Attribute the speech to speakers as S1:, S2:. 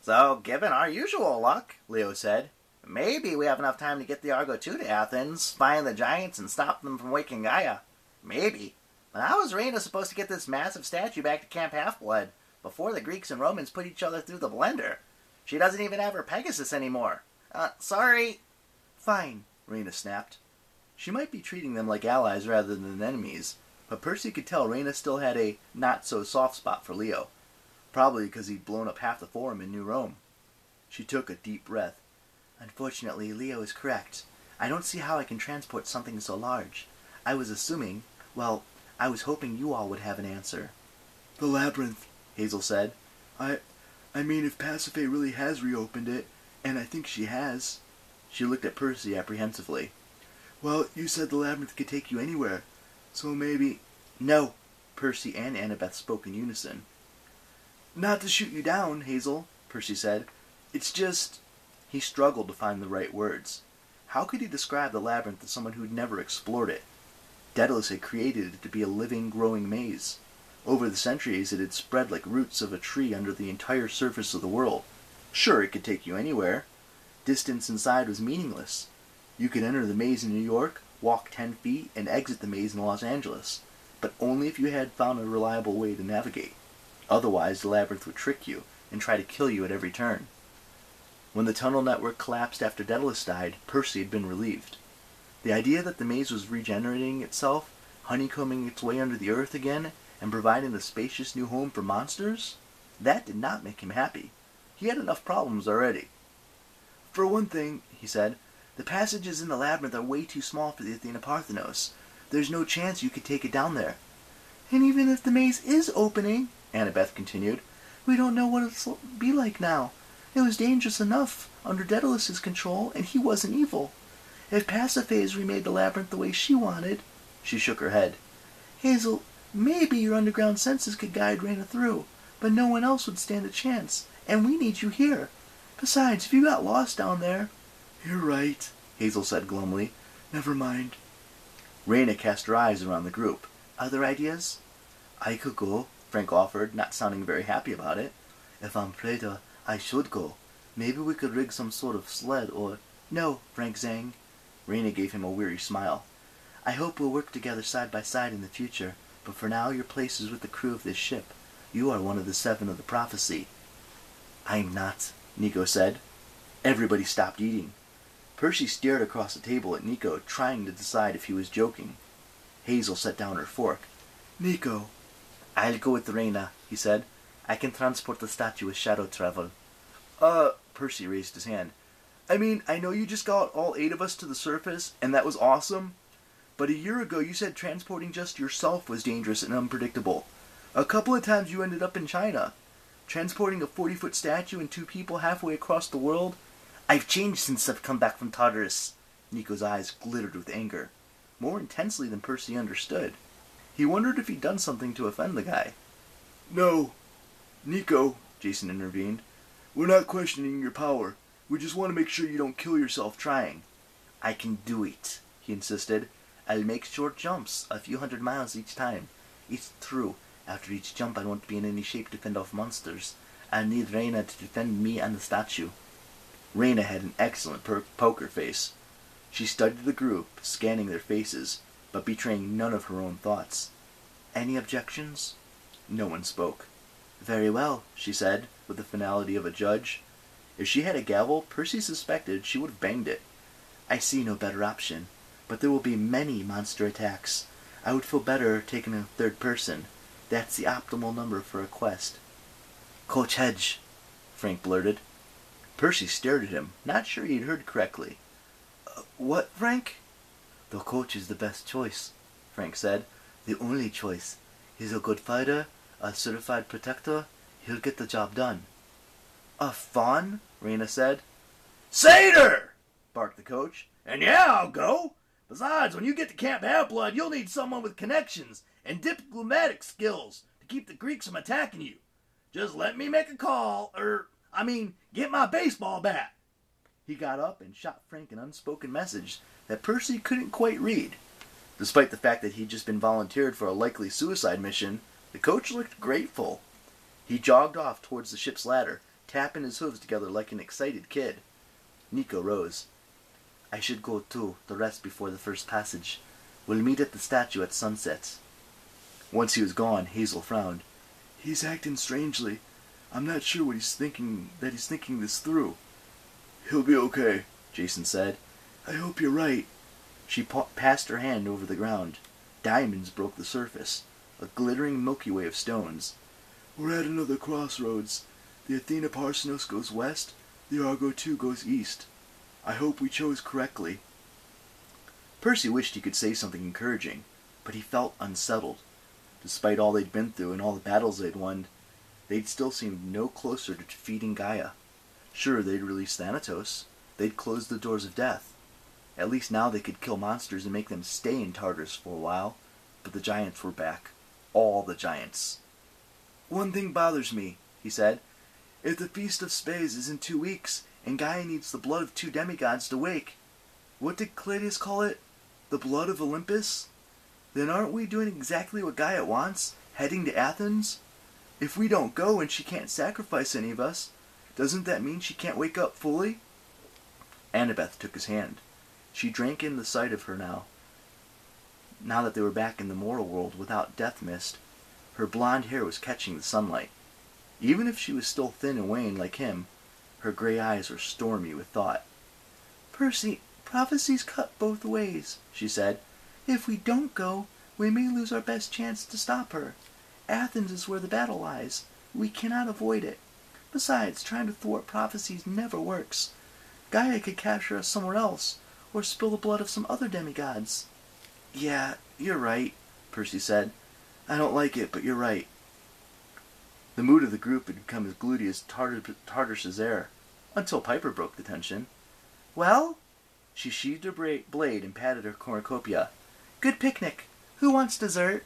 S1: So, given our usual luck, Leo said, maybe we have enough time to get the Argo II to Athens, find the giants, and stop them from waking Gaia. Maybe. But how is Reyna supposed to get this massive statue back to Camp Half-Blood before the Greeks and Romans put each other through the blender? She doesn't even have her Pegasus anymore. Sorry.
S2: Fine, Reyna snapped. She might be treating them like allies rather than enemies, but Percy could tell Reyna still had a not-so-soft spot for Leo. Probably because he'd blown up half the Forum in New Rome. She took a deep breath. Unfortunately, Leo is correct. I don't see how I can transport something so large. I was assuming, well, I was hoping you all would have an answer.
S3: The labyrinth, Hazel said. I mean, if Pasiphae really has reopened it, and I think she has.
S2: She looked at Percy apprehensively.
S3: Well, you said the labyrinth could take you anywhere, so maybe...
S2: No, Percy and Annabeth spoke in unison.
S3: Not to shoot you down, Hazel, Percy said. It's just...
S2: He struggled to find the right words. How could he describe the labyrinth to someone who'd never explored it? Daedalus had created it to be a living, growing maze. Over the centuries, it had spread like roots of a tree under the entire surface of the world. Sure, it could take you anywhere. Distance inside was meaningless. You could enter the maze in New York, walk 10 feet, and exit the maze in Los Angeles, but only if you had found a reliable way to navigate. Otherwise, the labyrinth would trick you and try to kill you at every turn. When the tunnel network collapsed after Daedalus died, Percy had been relieved. The idea that the maze was regenerating itself, honeycombing its way under the earth again, and providing a spacious new home for monsters, that did not make him happy. He had enough problems already.
S3: For one thing, he said, the passages in the labyrinth are way too small for the Athena Parthenos. There's no chance you could take it down there.
S2: And even if the maze is opening, Annabeth continued, we don't know what it'll be like now. It was dangerous enough under Daedalus's control, and he wasn't evil. If Pasiphae has remade the labyrinth the way she wanted... She shook her head. Hazel, maybe your underground senses could guide Reyna through, but no one else would stand a chance, and we need you here. Besides, if you got lost down there...
S3: You're right, Hazel said glumly. Never mind.
S2: Reyna cast her eyes around the group. Other ideas?
S3: I could go,
S2: Frank offered, not sounding very happy about it.
S3: If I'm Preda, I should go. Maybe we could rig some sort of sled or...
S2: No, Frank Zhang. Reyna gave him a weary smile. I hope we'll work together side by side in the future, but for now your place is with the crew of this ship. You are one of the 7 of the prophecy.
S3: I'm not,
S2: Nico said. Everybody stopped eating. Percy stared across the table at Nico, trying to decide if he was joking. Hazel set down her fork.
S3: Nico.
S2: I'll go with Reyna, he said. I can transport the statue with shadow travel.
S3: Percy raised his hand. I mean, I know you just got all 8 of us to the surface, and that was awesome, but a year ago you said transporting just yourself was dangerous and unpredictable. A couple of times you ended up in China. Transporting a 40-foot statue and 2 people halfway across the world?
S2: I've changed since I've come back from Tartarus. Nico's eyes glittered with anger, more intensely than Percy understood. He wondered if he'd done something to offend the guy.
S3: No. Nico, Jason intervened. We're not questioning your power. We just want to make sure you don't kill yourself trying.
S2: I can do it, he insisted. I'll make short jumps, a few 100 miles each time. It's true. After each jump I won't be in any shape to fend off monsters. I'll need Reyna to defend me and the statue. Reyna had an excellent poker face. She studied the group, scanning their faces, but betraying none of her own thoughts. Any objections? No one spoke. Very well, she said, with the finality of a judge. If she had a gavel, Percy suspected she would have banged it. I see no better option, but there will be many monster attacks. I would feel better taking a 3rd person. That's the optimal number for a quest. Coach Hedge, Frank blurted. Percy stared at him, not sure he'd heard correctly.
S3: What, Frank?
S2: The coach is the best choice, Frank said. The only choice. He's a good fighter, a certified protector. He'll get the job done.
S3: A fawn?
S2: Reyna said.
S1: Seder! Barked the coach. And yeah, I'll go. Besides, when you get to Camp Half-Blood, you'll need someone with connections and diplomatic skills to keep the Greeks from attacking you. Just let me make a call, get my baseball bat.
S2: He got up and shot Frank an unspoken message that Percy couldn't quite read. Despite the fact that he'd just been volunteered for a likely suicide mission, the coach looked grateful. He jogged off towards the ship's ladder, tapping his hooves together like an excited kid. Nico rose. I should go too, to rest before the first passage. We'll meet at the statue at sunset. Once he was gone, Hazel frowned. He's acting strangely. I'm not sure what he's thinking this through. He'll be okay, Jason said. I hope you're right. She passed her hand over the ground. Diamonds broke the surface, a glittering Milky Way of stones. We're at another crossroads. The Athena Parsenos goes west, the Argo II goes east. I hope we chose correctly. Percy wished he could say something encouraging, but he felt unsettled. Despite all they'd been through and all the battles they'd won, they'd still seemed no closer to defeating Gaia. Sure, they'd released Thanatos. They'd closed the doors of death. At least now they could kill monsters and make them stay in Tartarus for a while. But the giants were back. All the giants. One thing bothers me, he said. If the Feast of Spes is in 2 weeks, and Gaia needs the blood of 2 demigods to wake, what did Claudius call it? The blood of Olympus? Then aren't we doing exactly what Gaia wants, heading to Athens? If we don't go and she can't sacrifice any of us, doesn't that mean she can't wake up fully? Annabeth took his hand. She drank in the sight of her now that they were back in the mortal world without death mist. Her blonde hair was catching the sunlight. Even if she was still thin and wan like him, her gray eyes were stormy with thought. Percy, prophecies cut both ways, she said. If we don't go, we may lose our best chance to stop her. Athens is where the battle lies. We cannot avoid it. Besides, trying to thwart prophecies never works. Gaia could capture us somewhere else, or spill the blood of some other demigods. Yeah, you're right, Percy said. I don't like it, but you're right. The mood of the group had become as gloomy as Tartarus's air, until Piper broke the tension. Well? She sheathed her blade and patted her cornucopia. Good picnic. Who wants dessert?